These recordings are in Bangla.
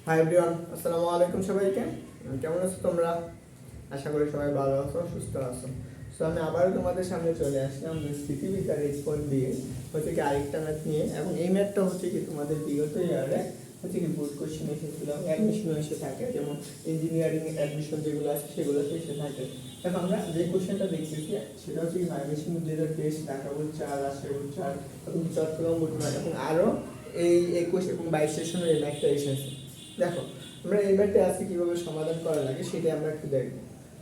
হাই এভরিওয়ান, আসসালামু আলাইকুম সবাইকে। কেমন আছো তোমরা? আশা করি সবাই ভালো আছো, সুস্থ আছো। সো আমি আবারও তোমাদের সামনে চলে আসলাম স্থিতিবিদ্যার রেসপন্স দিয়ে হচ্ছে কি আরেকটা ম্যাথ নিয়ে। এবং এই ম্যাথটা হচ্ছে কি তোমাদের বিগত ইয়ারে হচ্ছে কি বোর্ড কোশ্চেন এসেছিল, অ্যাডমিশন এসে থাকে, যেমন ইঞ্জিনিয়ারিং অ্যাডমিশন যেগুলো আছে সেগুলোতে এসে থাকে। এখন আমরা যে কোশ্চেনটা দেখতেছি সেটা হচ্ছে কি ময়মনসিংহ জেলার test, Dhaka board 4, Rajshahi board 4 এবং চট্টগ্রাম বোর্ড 9 এবং আরও এই 21 এবং 22 সেশনের এই ম্যাথটা এসেছে। দেখো আমরা এই ম্যাথটা আজকে কীভাবে সমাধান করা লাগে সেটা আমরা একটু দেখবো।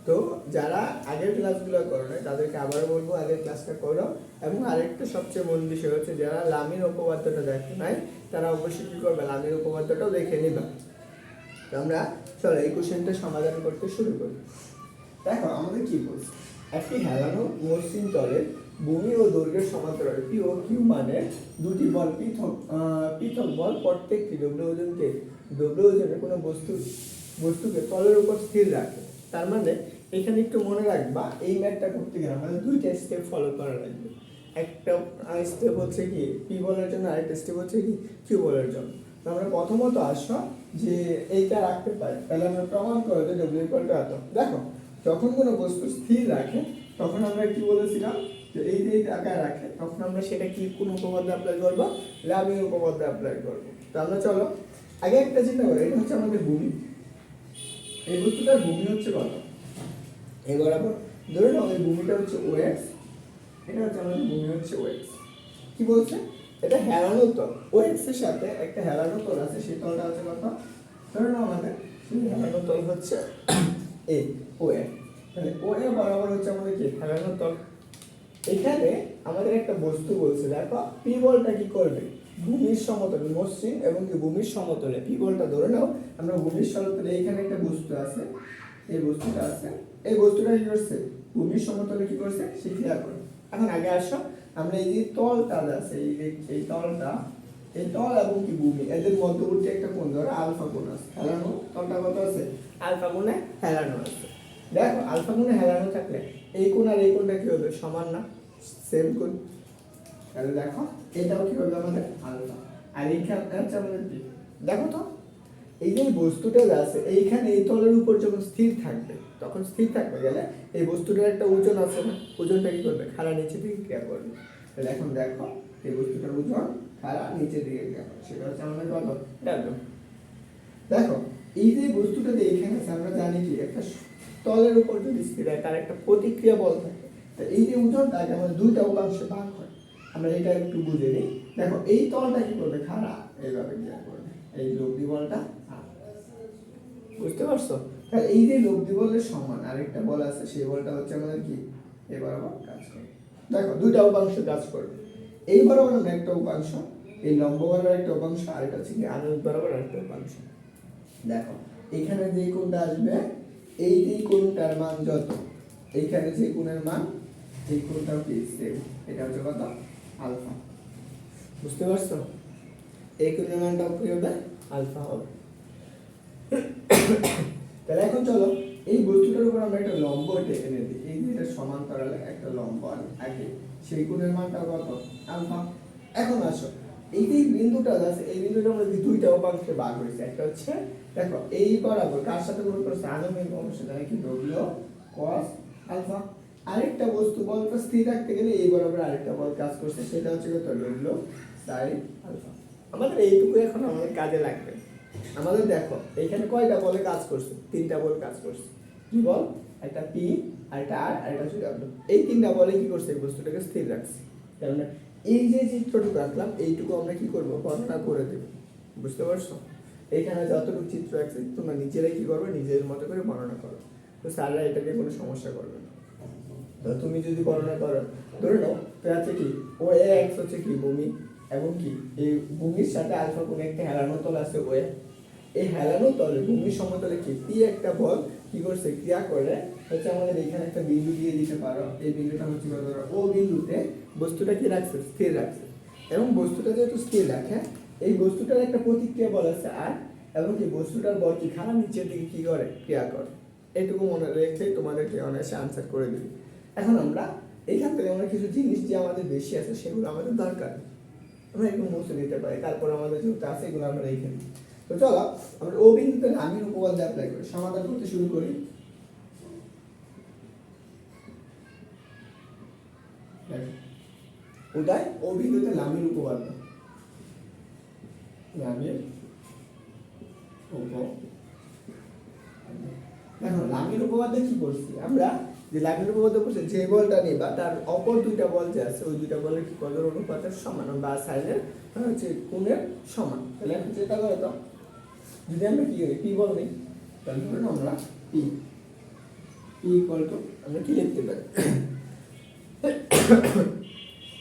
তো যারা আগের ক্লাসগুলো করো না তাদেরকে আবারও বলবো আগের ক্লাসটা করো। এবং আরেকটা সবচেয়ে মূল বিষয় হচ্ছে যারা লামির উপপাদ্যটা দেখো নাই তারা অবশ্যই কী করবে, লামির উপপাদ্যটাও দেখে নিবা। তো আমরা চলো এই কোশ্চেনটা সমাধান করতে শুরু করি। দেখো আমাদের কি বলছে, একটি হেলানো মসৃণ তলের ভূমি ও দৈর্ঘ্যের সমান্তরাল পি ও কিউ মানে দুটি বল পৃথক বল প্রত্যেকটি ডব্লিউ ওজনের কোনো বস্তুকে তলের উপর স্থির রাখে। তার মানে এখানে একটু মনে রাখবা, এই ম্যাথটা করতে গেলে আমাদের দুইটা স্টেপ ফলো করা লাগবে। একটা স্টেপ হচ্ছে কি পি বলের জন্য, আরেকটা স্টেপ হচ্ছে কি কিউ বলের জন্য। তো আমরা প্রথমত আসো যে এইটা রাখতে পারি, তাহলে আমরা প্রমাণ করো যে ডব্লিউ ইকুয়াল টু এত। দেখো যখন কোনো বস্তু স্থির রাখে তখন আমরা কি বলেছিলাম যে এই যে আকার রাখে তখন আমরা সেটা কি কোন উপপাদ্য অ্যাপ্লাই করবো, লামির উপপাদ্য অ্যাপ্লাই করবো। তো আমরা চলো আগে একটা চিন্তা করি, এটা হচ্ছে আমাদের ভূমি, এই বস্তুটার ভূমি হচ্ছে কত, এই বরাবর ধরে নাও এই ভূমিটা হচ্ছে ওএক্স, এটা হচ্ছে আমাদের ভূমি হচ্ছে ওএক্স। কি বলছে, এটা হেলানো তল, ওএক্স এর সাথে একটা হেলানো তল আছে, সেই তলটা হচ্ছে কত, ধরে নাও আমাদের সেই হেলানো তল হচ্ছে এ ওএ, তাহলে ওএ বরাবর হচ্ছে আমাদের কি হেলানো তল। এখানে আমাদের একটা বস্তু বলছে, দেখো পি বলটা কি করবে, ভূমির সমতলে মসৃণ এবং কি ভূমির সমতলে পি বলটা ধরে নাও আমরা ভূমির সমতলে, এখানে একটা বস্তু আছে, এই বস্তুটা আছে, এই বস্তুটা কি করছে ভূমির সমতলে কি করছে সে ক্রিয়া করে। এখন আগে আসো আমরা এই যে তলটা আছে, এই তলটা, এই তল এবং কি ভূমি এদের মধ্যবর্তী একটা কোণ ধরে আলফা কোণ আছে, হেলানো তলটা কত আছে আলফা কোণে হেলানো আছে। দেখো আলফা কোণে হেলানো থাকলে এই কোণ আর এই কোণটা কি হবে সমান না, সেম কোণ। তাহলে দেখো এটাও কি হবে আমাদের আলফা, আর এইখানে হচ্ছে আমাদের কি, দেখো তো এই যে বস্তুটা আছে এইখানে এই তলের উপর যখন স্থির থাকবে তখন স্থির থাকতে গেলে এই বস্তুটার একটা ওজন আছে না, ওজনটা কি করবে খাড়া নিচে দিকে ক্রিয়া করবে। তাহলে এখন দেখো এই বস্তুটার ওজন খাড়া নিচে দিকে ক্রিয়া করবে, সেটা হচ্ছে আমাদের কত ডাব্লিউ। দেখো এই যে বস্তুটা যে এইখানে আছে আমরা জানি কি একটা তলের উপর যদি স্থির হয় তার একটা প্রতিক্রিয়া বল থাকে, তো এই যে ওজনটাকে আমাদের দুইটা উপাংশে ভাগ হয়, আমরা এটা একটু বুঝে নিই। দেখো এই তলটা কি করবে খাড়া এইভাবে ক্রিয়া করবে, এই লব্ধি বলটা, বুঝতে পারছো? তাহলে এই যে লব্ধি বলের সমান আরেকটা বল আছে, সেই বলটা হচ্ছে আমাদের কি এই বরাবর কাজ করবে। দেখো দুইটা উপাংশ কাজ করবে, এই বরাবর আমরা একটা উপাংশ, এই লম্ব বরাবর একটা উপাংশ, আর এটা হচ্ছে কি আনুভূমিক বরাবর একটা উপাংশ। দেখো এখানে যে কোণটা আসবে এই যে কোণটার মান যত, এইখানে যে কোণের মান এই কোণটাও কি সেম, এটা হচ্ছে কত আলফা। বুঝতে পারছো? এই কোণের মানটাও কি হবে আলফা হবে। তাহলে এখন চলো এই বস্তুটার উপর আমরা একটা লম্ব টেনে দিই, এই যে এটা সমান্তরালে একটা লম্ব আগে, সেই কোণের মানটা কত আলফা। এখন আসো এই যে বিন্দুটা আছে, এই বিন্দুটার মধ্যে দুইটা উপাংশে ভাগ হয়েছে, একটা হচ্ছে দেখো এই বরাবর কার সাথে গুণ করছে আনুভূমিক অংশ দ্বারা কি ডব্লিউ কস আলফা। আরেকটা বস্তু বলটা স্থির রাখতে গেলে এই বরাবর আরেকটা বল কাজ করছে, সেটা হচ্ছে কত ডব্লিউ সাইন আলফা। আমাদের এইটুকু এখন আমাদের কাজে লাগবে। আমাদের দেখো এখানে কয়টা বলে কাজ করছে, তিনটা বল কাজ করছে। কি বল, একটা পি আর একটা আর আর একটা হচ্ছে ডাব্লিউ। এই তিনটা বলে কি করছে এই বস্তুটাকে স্থির রাখছে। তার মানে এই যে চিত্রটুকু আঁকলাম এইটুকু আমরা কি করব বর্ণনা করে দেব। বুঝতে পারছো? এখানে যতটুকু চিত্র আছে তোমরা নিজেরাই কি করবে নিজের মতো করে বর্ণনা করো, তো স্যাররা এটাকে কোনো সমস্যা করবে না। তো তুমি যদি বর্ণনা করো, ধরে নাও তো আছে কি ও এক্স হচ্ছে কি ভূমি, এবং কি এই ভূমির সাথে আলফা কোণ একটা হেলানো তল আছে ও, এই হেলানো তলে ভূমির সমতলে কি পি একটা বল কি করছে ক্রিয়া করে হচ্ছে আমাদের এখানে একটা বিন্দু দিয়ে দিতে পারো, এই বিন্দুটা হচ্ছে ধরো ও বিন্দুতে বস্তুটা কি রাখছে স্থির রাখছে, এবং বস্তুটা যেহেতু স্থির রাখে এই বস্তুটার একটা প্রতিক্রিয়া বল আছে আর, এবং কি বস্তুটার বল কি খাড়া নিচের দিকে কি করে ক্রিয়া করে। এইটুকু মনে রেখে তোমাদেরকে অনায়াসে আনসার করে দিবি। এখন আমরা এইখান থেকে আমরা কিছু জিনিস যে আমাদের বেশি আছে সেগুলো আমাদের দরকার, আমরা এগুলো মুছে দিতে পারি, তারপর আমাদের যেহেতু আছে এগুলো আমরা রেখে দিই। তো চলো আমরা ও বিন্দুতে লামির উপপাদ্য অ্যাপ্লাই করি, সমাধান করতে শুরু করি। ওটাই ও বিন্দুতে লামির উপপাদ্য, লামির উপপাদ্য। দেখো লামির উপপাদ্যে কি করছি আমরা, যে লামির উপপাদ্য করছি যে বলটা নিবা তার অপর দুইটা বল যে আছে ওই দুইটা বলের কি কত অনুপাতের সমান বা সাইনের হচ্ছে কোণের সমান। তাহলে এখন যেটা করে তো যদি আমরা কি করি পি বল নিই, তাহলে ধরুন আমরা পি পি ইকুয়াল টু আমরা কি লিখতে পারি,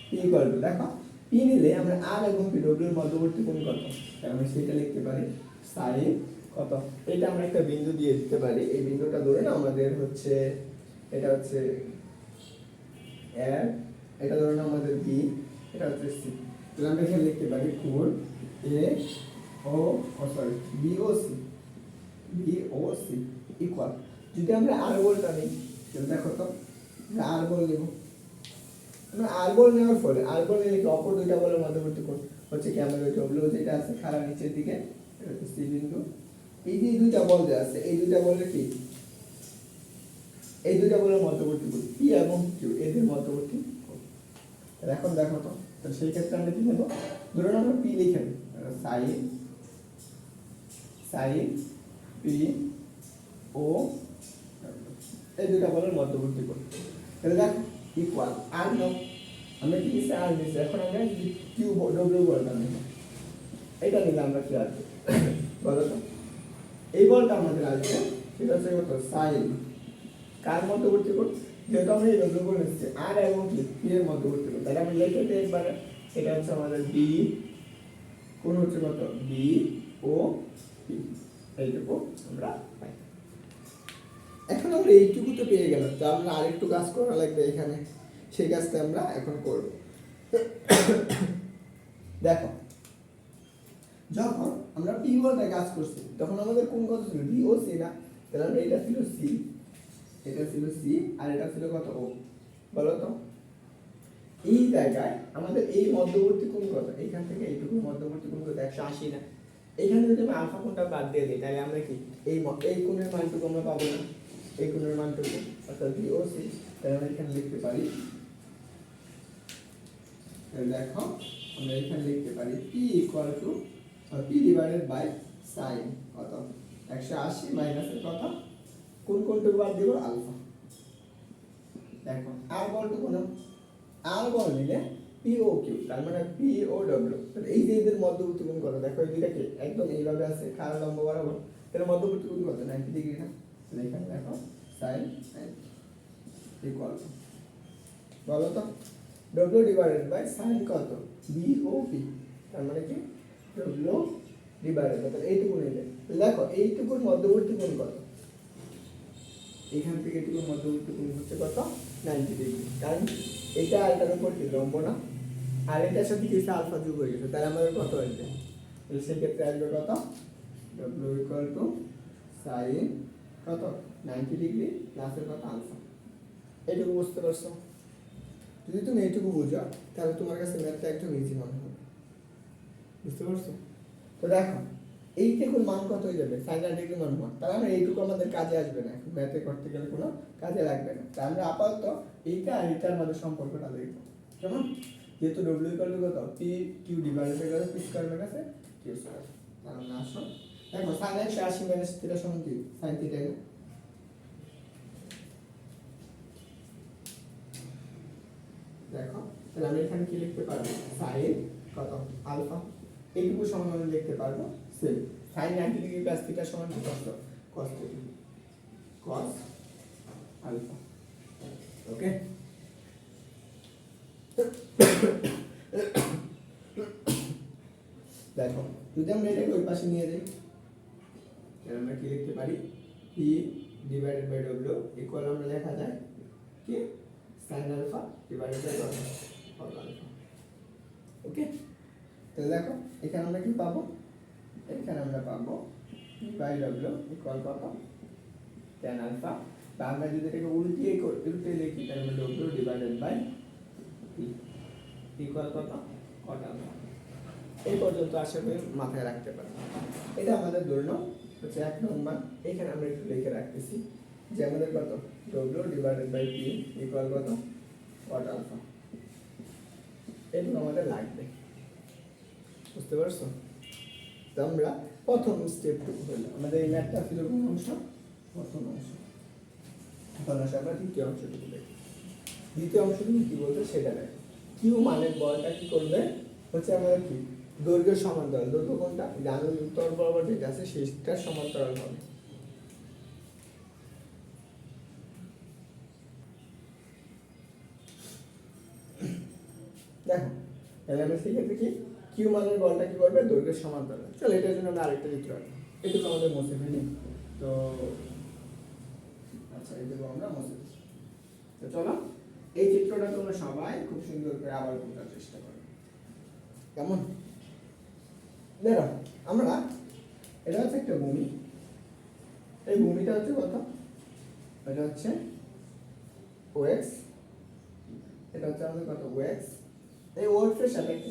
পি ইকুয়াল টু দেখো পি নিলে আমরা আর এবং পি ডব্লিউ এর মধ্যবর্তী কোণ কত, তাহলে আমরা সেটা লিখতে পারি সাইন কত। এটা আমরা একটা বিন্দু দিয়ে দিতে পারি, এই বিন্দুটা ধরে না আমাদের হচ্ছে এটা হচ্ছে এর, এটা ধরে না আমাদের বি, এটা হচ্ছে সি। তাহলে আমরা এখানে লিখতে পারি কোণ এ ও সরি বি ও সি, বি ও সি ইকুয়াল, যদি আমরা আর বলটা নিই তাহলে দেখো তো আর বল নেব, আমরা আর বল নেওয়ার ফলে আর বল নিলে কি অপর দুইটা বলের মধ্যবর্তী কোণ হচ্ছে কি আমাদের ডব্লিউ যেটা আছে খাড়া নিচের দিকে, এটা হচ্ছে সি বিন্দু। এই যে দুইটা বল যে আছে এই দুইটা বলের কি এই দুইটা বলের মধ্যবর্তী কোণ পি এবং কিউ, এদের মধ্যবর্তী কোণ। তাহলে এখন দেখো তো, তো সেই ক্ষেত্রে আমরা কি নেব, ধরুন আমরা পি লিখে নিই সাইন সাইন পি ও এই দুইটা বলের মধ্যবর্তী কোণ। তাহলে দেখো ইকুয়াল আর নাও, আমরা কি দিচ্ছি আর দিচ্ছি, এখন আমরা যদি কিউ ডব্লিউ বলটা নিই এটা নিলে আমরা কি আসবে বলো তো, এই বলটা আমাদের আসবে সেটা হচ্ছে কত সাইন কার মধ্যবর্তী কোণ, যেহেতু আমরা এই ডব্লিউ বল নিচ্ছি আর এবং কি পি এর মধ্যবর্তী কোণ, তাহলে আমরা লিখে দিই একবারে এটা হচ্ছে আমাদের বি কোণ হচ্ছে কত বি ও পি, এইটুকু আমরা পাই। এখন আমরা এইটুকু তো পেয়ে গেলাম, তো আমরা আরেকটু কাজ করা লাগবে এখানে, সেই কাজটা আমরা এখন করব। দেখো যখন আমরা পি বলটায় কাজ করছি তখন আমাদের কোন কত ছিল বি ও সি না, তাহলে আমরা এটা ছিল সি, এটা ছিল সি আর এটা ছিল কত ও, বলো তো এই জায়গায় আমাদের এই মধ্যবর্তী কোণ কত, এইখান থেকে এইটুকু মধ্যবর্তী কোণ কত 180 না, এইখানে যদি আমি আলফা কোণটা বাদ দিয়ে দিই তাহলে আমরা কি এই এই কোণের মানটুকু আমরা পাবো না, এই কোণের মানটুকু অর্থাৎ বি ও সি, তাহলে আমরা এখানে লিখতে পারি, দেখো আমরা এখানে লিখতে পারি P equal to P divided by sine কত 180 মাইনাস কত কোন কোণটুকু বাদ দিব আলফা। দেখো আর বল টু কোন আর বল নিলে পি ও কিউ, তার মানে পি ও ডব্লিউ, তাহলে এই যে এদের মধ্যবর্তী কোণ কত, দেখো এই দুইটাকে একদম এইভাবে আছে খাড়া লম্ব বরাবর, তাহলে মধ্যবর্তী কোণ কত 90 ডিগ্রি না, তাহলে এখানে দেখো সাইন ইকুয়াল টু বলো তো ডব্লিউ ডিভাইডেড বাই সাইন কত বি ও পি, তার মানে কি ডব্লিউ ডিভাইডেড বাই, তাহলে এইটুকু নিলে দেখো এইটুকুর মধ্যবর্তী কোণ কত, এখান থেকে এইটুকুর মধ্যবর্তী কোণ হচ্ছে কত 90 ডিগ্রি, কারণ এটা আর এটার উপর কি লম্ব না, আর এটার সাথে কিছু আলফা যোগ হয়ে গেছে, তাহলে আমাদের কত আসবে, তাহলে সেক্ষেত্রে আসবে কত ডব্লিউ ইকুয়াল টু সাইন কত 90 ডিগ্রি প্লাসের কত আলফা। এইটুকু বুঝতে পারছো, যদি তুমি এইটুকু বুঝো তাহলে তোমার কাছে ম্যাথটা একদম ইজি মনে হবে, বুঝতে পারছো। তো দেখো এইটুকুর মান কত হয়ে যাবে সাইন 90 ডিগ্রি মান 1, তাহলে আমরা এইটুকু আমাদের কাজে আসবে না, এখন ম্যাথে করতে গেলে কোনো কাজে লাগবে না, তাই আমরা আপাতত এইটা আর এটার মধ্যে সম্পর্কটা দেখব, কেমন, যেহেতু ডব্লিউ ইকুয়াল টু কত P Q divided by P square কাছে কিউ স্কয়ার, তাহলে আমরা আসো দেখো সাইন 180 মাইনাস থিটা সমান কি সাইন থিটা, দেখো তাহলে আমি এখানে কি লিখতে পারবো সাইন কত আলফা, এইটুকু সমান আমি লিখতে পারবো same sine 90 degree plus theta সমান কত cos theta cos alpha, okay. দেখো যদি আমরা এটাকে ওই পাশে নিয়ে যাই তাহলে আমরা কি লিখতে পারি p divided by w equal আমরা লেখা যায় কি sin alpha divided by cos alpha, okay. তাহলে দেখো এখানে আমরা কি পাবো, এখানে আমরা পাবো p বাই w ইকুয়াল কত tan আলফা, বা আমরা যদি এটাকে উল্টে লিখি তাহলে আমরা w divided by p equal কত cot আলফা। এই পর্যন্ত আশা করি মাথায় রাখতে পারবেন। এটা আমাদের ধরে নাও হচ্ছে 1 নম্বর। এখানে আমরা একটু লিখে রাখতেছি যে আমাদের কত W divided by P equal কত কট আলফা। এগুলো আমাদের লাগবে, বুঝতে পারছো? তো আমরা প্রথম স্টেপটুকু হলো আমাদের এই ম্যাথটা ছিল কোন অংশ? প্রথম অংশ। এখন আসলে আমরা দ্বিতীয় অংশটুকু দেখি। দ্বিতীয় অংশটুকু কি বলতে সেটা দেখো। কিউ মানের বলটা কি করবে হচ্ছে আমাদের কি দৈর্ঘ্যের সমান্তরাল। দৈর্ঘ্য কোনটা? জানুর উত্তর বরাবর যেটা আছে সেটার সমান্তরাল হবে। দেখো তাহলে আমরা সেক্ষেত্রে কি কিউ মানের বলটা কি করবে? দৈর্ঘ্যের সমান্তরাল। চলো এটার জন্য আমরা আরেকটা চিত্র আঁকি। এটুকু আমাদের মুছে ফেলি। তো আচ্ছা এটুকু আমরা মুছে দিই। তো চলো এই চিত্রটা তোমরা সবাই খুব সুন্দর করে আবার বোঝার চেষ্টা করো। কেমন? দেখো আমরা এটা হচ্ছে একটা ভূমি। এই ভূমিটা হচ্ছে কত? এটা হচ্ছে ওএক্স। এটা হচ্ছে আমাদের কত? ওএক্স। এই ওএক্সের সাথে একটা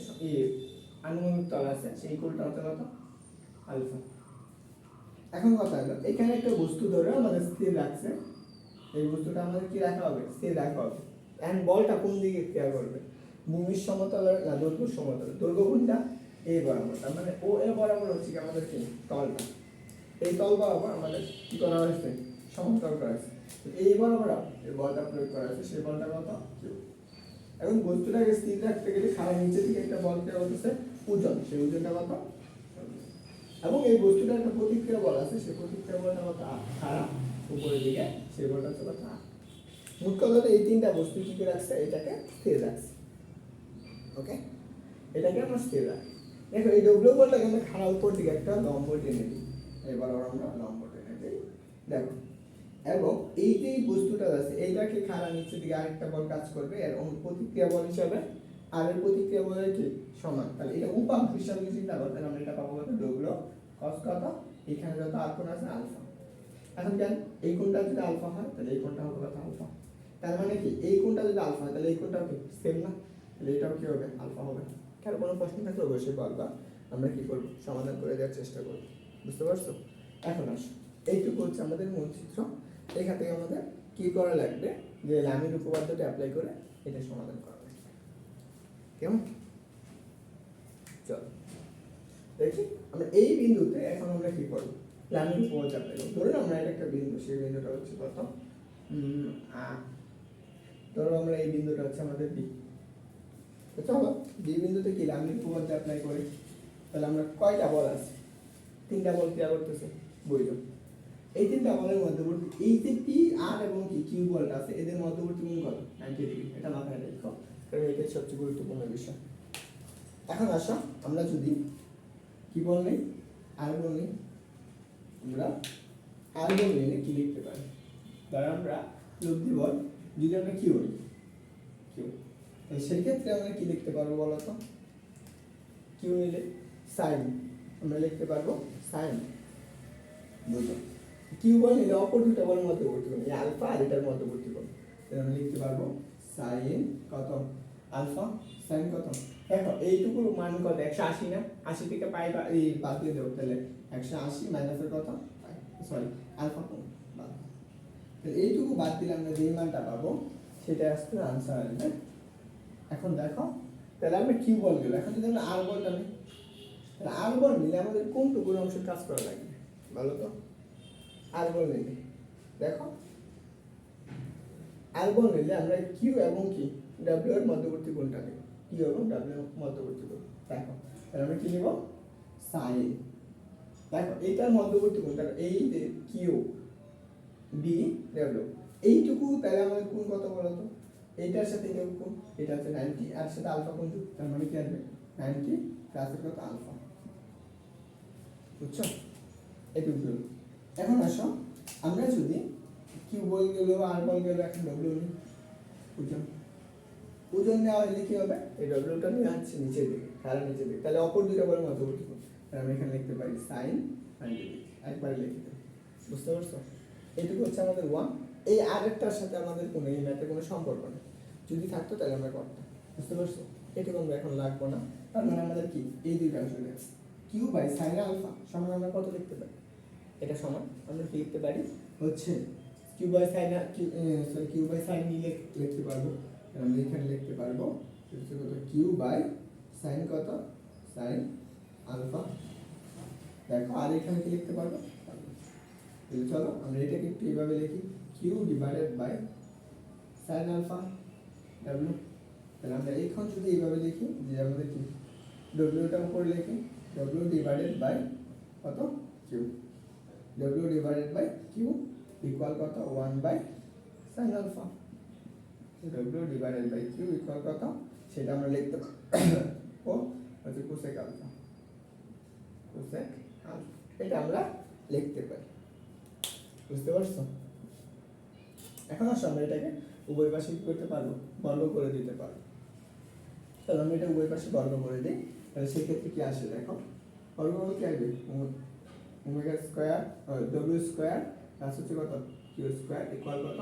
আনুভূমিক তল আছে, সেই কোণটা হচ্ছে কত? আলফা। এখন কথা হলো এখানে একটা বস্তু ধরে আমাদের স্থির রাখছে। এই বস্তুটা আমাদের কি রাখা হবে? স্থির রাখা হবে। এন্ড বলটা কোন দিকে ক্রিয়া করবে? ভূমির সমতল না দৈর্ঘ্য সমতল? দৈর্ঘ্য কোনটা? এই বরাবর। তার মানে ও এ বরাবর হচ্ছে কি আমাদের কি তলটা। এই তল বরাবর আমাদের কি করা হয়েছে? সমান্তরাল করা হয়েছে। এই বরাবর এই বলটা প্রয়োগ করা হয়েছে, সেই বলটা কত? কিউ। এখন বস্তুটাকে স্থির রাখতে গেলে খাড়া নিচের দিকে একটা বল দেওয়া হচ্ছে ওজন, সেই ওজনটা কত? এবং এই বস্তুটার একটা প্রতিক্রিয়া বল আছে, সেই প্রতিক্রিয়া বলটা কত? খাড়া উপরের দিকে, সেই বলটা হচ্ছে কত? মোট কথা এই তিনটা বস্তু কি করে রাখছে? এটাকে স্থির রাখছে। ওকে, এটাকে আমরা স্থির রাখি। দেখো এই ডব্লিউ বলটাকে আমরা খাড়া উপর দিকে একটা লম্ব টেনে দিই। এবার আমরা লম্ব টেনে দিই। দেখো এবং এই যে বস্তুটা আছে এইটাকে খাড়া নিচের দিকে আরেকটা বল কাজ করবে, এর প্রতিক্রিয়া বল হিসাবে আর এর প্রতিক্রিয়া বলের কি সমান। তাহলে এটা উপাংশ হিসাবে চিন্তা করতে আমরা এটা পাবো কত? ডব্লিউ কস কত? এখানে যত আর কোণ আছে আলফা। এখন কেন এই কোণটা যদি আলফা হয় তাহলে এই কোণটা হবে কত? আলফা। তার মানে কি এই কোণটা যদি আলফা হয় তাহলে এই কোণটাও কি সেম না? তাহলে এটাও কি হবে? আলফা হবে। কারণ কোনো প্রশ্ন থাকলে অবশ্যই বলবা, আমরা কি করব? সমাধান করে দেওয়ার চেষ্টা করব। বুঝতে পারছো? এখন আসো এইটুকু হচ্ছে আমাদের মূল চিত্র। এখান থেকে আমাদের কি করা লাগবে? যে লামির উপপাদ্যটা অ্যাপ্লাই করে এটা সমাধান করা লাগবে। কেমন? চলো দেখি আমরা এই বিন্দুতে এখন আমরা কি করব? লামির উপপাদ্য অ্যাপ্লাই করব। ধরুন আমরা এটা একটা বিন্দু, সেই বিন্দুটা হচ্ছে কত? ধরো আমরা এই বিন্দুটা হচ্ছে আমাদের বি। তো চলো বি বিন্দুতে কি লামির উপপাদ্য অ্যাপ্লাই করি। তাহলে আমরা কয়টা বল আছে? তিনটা বল ক্রিয়া করতেছে বইলো। এই তিনটা বলের মধ্যবর্তী এই যে পি আর এবং কি কিউ বলটা আছে এদের মধ্যবর্তী কোণ কত? 90 ডিগ্রি। এটা মাথায় রেখো, কারণ এটাই সবচেয়ে গুরুত্বপূর্ণ বিষয়। এখন আসো আমরা যদি কি বল নেই? আর বল নেই। আমরা আর বল নিলে কি লিখতে পারি? ধর আমরা লব্ধি বল যদি আমরা কিউ নিই, কিউ, তাহলে সেই ক্ষেত্রে আমরা কি লিখতে পারবো বলো তো? কিউ নিলে সাইন আমরা লিখতে পারবো সাইন দুটো। কিউ বল নিলে অপর দুটো বলের মধ্যবর্তী কোণ, এই আলফা আর এটার মধ্যবর্তী কোণ, তাহলে আমরা লিখতে পারবো সাইন কত? আলফা। সাইন কত? দেখো এইটুকু মান কত? 180 না? 80 থেকে পাই বাদ দিয়ে দেবো, তাহলে 180 মাইনাসের কত? সরি আলফা কোণ বাদ। তাহলে এইটুকু বাদ দিলে আমরা যে মানটা পাবো সেটা আসলে আনসার আসবে। এখন দেখো তাহলে আমরা কিউ বল গেল। এখন যদি আমরা আর বলটা নিই, তাহলে আর বল নিলে আমাদের কোনটুকু অংশের কাজ করা লাগবে বলো তো? আর বল নিলে দেখো আর বল নিলে আমরা কিউ এবং কি ডাব্লিউ এর মধ্যবর্তী কোণটা নেব। কিউ এবং ডাব্লিউ এর মধ্যবর্তী কোণ দেখো, তাহলে আমরা কি নিব? সাইন। দেখো এইটার মধ্যবর্তী কোণ, তাহলে এই যে কিউ ডি ডাব্লিউ এইটুকু, তাহলে আমাদের কোণ কত বলো তো? এইটার সাথে এটা কোণ, এটা হচ্ছে 90 আর সাথে আলফা কোণ যুক্ত, তার মানে কি আসবে 90 প্লাস কত? আলফা। বুঝছো? এইটুকু। এখন আসো আমরা যদি কিউ বল গেল আর বল গেল, এখন ডব্লিউ নিই ওজন। ওজন নেওয়া হলে কি হবে? এই ডব্লিউটা নিয়ে আসছে নিচের দিকে, খাড়া নিচের দিকে, তাহলে অপর দুইটা বলের মধ্যবর্তী কোণ, তাহলে আমি এখানে লিখতে পারি সাইন 90 ডিগ্রি। একবার লিখে দেব। বুঝতে পারছো? এইটুকু হচ্ছে আমাদের ওয়ান। এই আরেকটার সাথে আমাদের কোনো এই ম্যাথের কোনো সম্পর্ক নেই, যদি থাকতো তাহলে আমরা করতাম। বুঝতে পারছো? এটুকু আমরা এখন লাগবো না। তার মানে আমাদের কি এই দুইটা অংশ গেছে, কিউ বাই সাইন আলফা সমান আমরা কত লিখতে পারি? এটা সমান আমরা কি লিখতে পারি হচ্ছে Q by sine Q by sine নিলে লিখতে পারবো, আমরা এখানে লিখতে পারবো হচ্ছে কত কিউ বাই সাইন কত সাইন আলফা। দেখো আর এখানে কি লিখতে পারবো? তাহলে চলো আমরা এটাকে একটু এইভাবে লিখি Q divided by sine alpha W. তাহলে আমরা এখন যদি এইভাবে লিখি যে আমাদের কি ডব্লিউটা উপরে লিখি ডব্লিউ ডিভাইডেড বাই কত Q, W divided by Q equal কত 1 by sine alpha. W divided by Q equal কত সেটা আমরা লিখতে ও হচ্ছে কোসেক আলফা, কোসেক আলফা এটা আমরা লিখতে পারি। বুঝতে পারছো? এখন আসলে আমরা এটাকে উভয় পাশে কি করতে পারবো? বর্গ করে দিতে পারবো। তাহলে আমরা এটা উভয় পাশে বর্গ করে দিই, তাহলে সেক্ষেত্রে কি আসে দেখো, বর্গ করলে কি আসবে omega square W square plus হচ্ছে কত কিউ স্কয়ার ইকুয়াল কত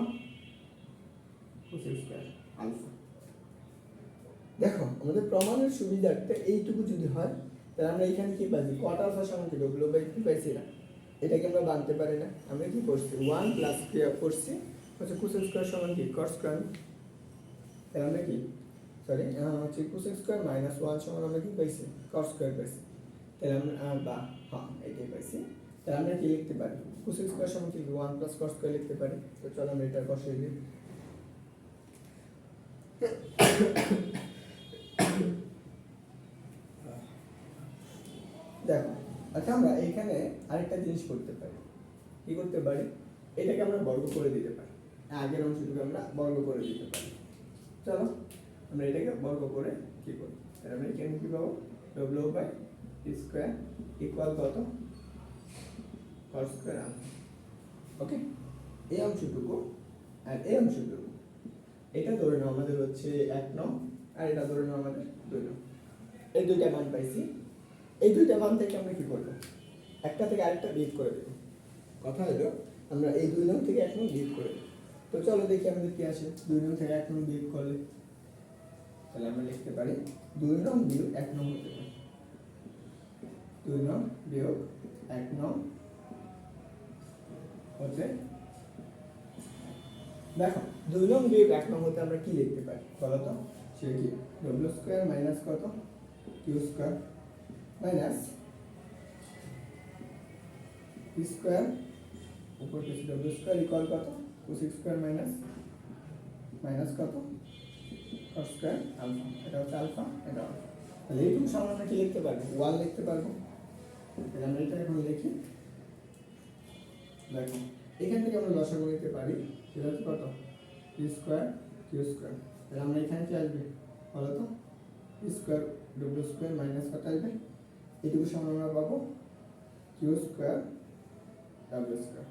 কোসেক স্কয়ার আলফা। দেখো আমাদের প্রমাণের সুবিধার্থে এইটুকু যদি হয় তাহলে আমরা এখানে কি পাচ্ছি কট আলফা সমান কি ডব্লিউ বাই কিউ পাইছি না, এটাকে আমরা বানতে পারি না। আমরা কি করছি 1 প্লাস কিউ করছি হচ্ছে কোসেক স্কয়ার সমান কি কট স্কয়ার। তাহলে আমরা কি সরি হচ্ছে কোসেক স্কয়ার মাইনাস 1 সমান আমরা কি পাইছি কট স্কয়ার পাইছি। তাহলে আমরা বা হ্যাঁ এটাই পাইছি। তাহলে আমরা কি লিখতে পারি কোসেক স্কয়ার সমান কি 1 প্লাস কট স্কয়ার লিখতে পারি। তো চলো আমরা এটা বসিয়ে দিই। দেখো আচ্ছা আমরা এখানে আরেকটা জিনিস করতে পারি, কি করতে পারি এটাকে আমরা বর্গ করে দিতে পারি, আগের অংশটুকু আমরা বর্গ করে দিতে পারি। চলো আমরা এটাকে বর্গ করে কি করি, তাহলে আমরা এখানে কি পাবো ডব্লিউ বাই স্কয়ার ইকুয়াল কত কট স্কয়ার আলফা। ওকে এই অংশটুকু আর এই অংশটুকু এটা ধরে নাও আমাদের হচ্ছে 1 নং আর এটা ধরে নাও আমাদের 2 নং। এই দুইটা মান পাইছি, এই দুইটা মান থেকে আমরা কি করব একটা থেকে আরেকটা বিয়োগ করে দেব। কথা হলো আমরা এই 2 নং থেকে 1 নং বিয়োগ করে দেব। তো চলো দেখি আমাদের কি আসে 2 নং থেকে 1 নং বিয়োগ করলে। তাহলে আমরা লিখতে পারি 2 নং বিয়োগ 1 নং হতে পারে 2 নং বিয়োগ 1 নং হচ্ছে দেখো 2 নং বিয়োগ 1 নং হতে আমরা কি লিখতে পারি বলো তো, সে কি ডব্লিউ স্কয়ার মাইনাস কত Q square minus P square উপর কিছু ডব্লিউ স্কয়ার ইকুয়াল কত কোসেক স্কয়ার মাইনাস মাইনাস কত কট স্কয়ার আলফা। এটা হচ্ছে আলফা, এটা আলফা। তাহলে এইটুকু সমান আমরা কি লিখতে পারবো 1 লিখতে পারবো। তাহলে আমরা এটা এখন লিখি। দেখো এখান থেকে আমরা লসাগু নিতে পারি, সেটা হচ্ছে কত পি স্কয়ার কিউ স্কয়ার। তাহলে আমরা এখানে কি আসবে বলো তো P square W square minus কত আসবে, এইটুকু সমান আমরা পাবো কিউ স্কয়ার ডাব্লিউ স্কয়ার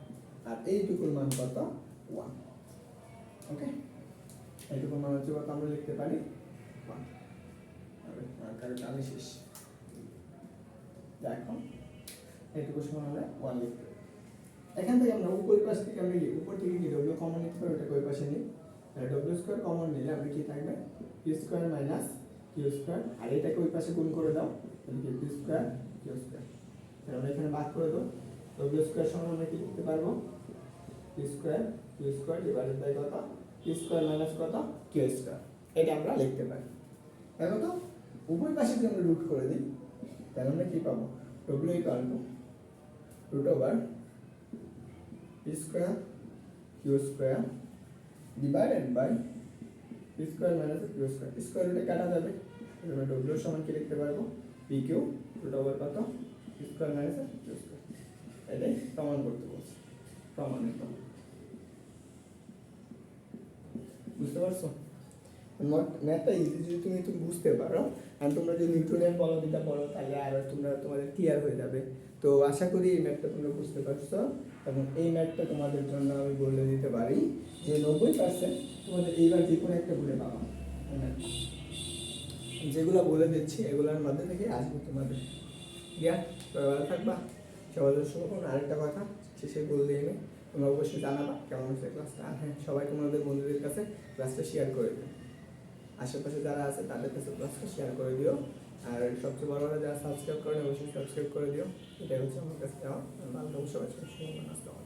আর এইটুকুর মান কত 1। ওকে এইটুকুর মান হচ্ছে কত আমরা লিখতে পারি 1। আমি শেষ। দেখো এইটুকু সমান আমরা 1 লিখতে পারি। এখান থেকে আমরা উপর পাশ থেকে আমরা উপর থেকে কি ডব্লিউ কমন নিতে পারি, ওটা ওই পাশে নিই। তাহলে ডব্লিউ স্কয়ার কমন নিলে আমরা কি থাকবে P square minus Q square আর এটাকে ওই পাশে গুণ করে দাও, তাহলে কি পি স্কয়ার কিউ স্কয়ার। তাহলে আমরা এখানে ভাগ করে দাও ডব্লিউ স্কয়ার সমান আমরা কি লিখতে পারবো P square Q square divided by কত পি স্কয়ার মাইনাস কত কিউ স্কয়ার। এটা আমরা লিখতে পারি। দেখো তো উভয় পাশে যদি আমরা রুট করে দিই তাহলে আমরা কি পাবো W equal to root over P square Q square divided by P square minus Q square. Square রুটে কাটা যাবে, আমরা ডব্লিউ সমান কি লিখতে পারবো পি কিউ রুট ওভার কত P square minus Q square. এটাই প্রমাণ করতে বলছি, প্রমাণিত। বুঝতে পারছো? ম্যাথটা ইজি যদি তুমি বুঝতে পারো আর তোমরা যদি নিউটনের বলবিদ্যা পড়ো তাহলে আরো তোমাদের ক্লিয়ার হয়ে যাবে। তো আশা করি এই ম্যাথটা তোমরা বুঝতে পারছো এবং এই ম্যাথটা তোমাদের জন্য আমি বলে দিতে পারি যে 90% তোমাদের এইবার যে কোনো একটা বলে পাবা। যেগুলো বলে দিচ্ছি এগুলোর মধ্যে থেকে আসবে তোমাদের। দিয়া ভালো থাকবা, সবাই শুভকামনা। আরেকটা কথা শেষে বললে এনে তোমরা অবশ্যই জানাবা কেমন হচ্ছে ক্লাসটা। আর হ্যাঁ সবাই তোমাদের বন্ধুদের কাছে ক্লাসটা শেয়ার করে দিও, আশেপাশে যারা আছে তাদের কাছে ক্লাসটা শেয়ার করে দিও। আর সবচেয়ে বড় কথা, যারা সাবস্ক্রাইব করেন অবশ্যই সাবস্ক্রাইব করে দিও। এটাই হচ্ছে আমার কাছে যাওয়া। ভালো থাকো সবাই, সুস্থ থাকো,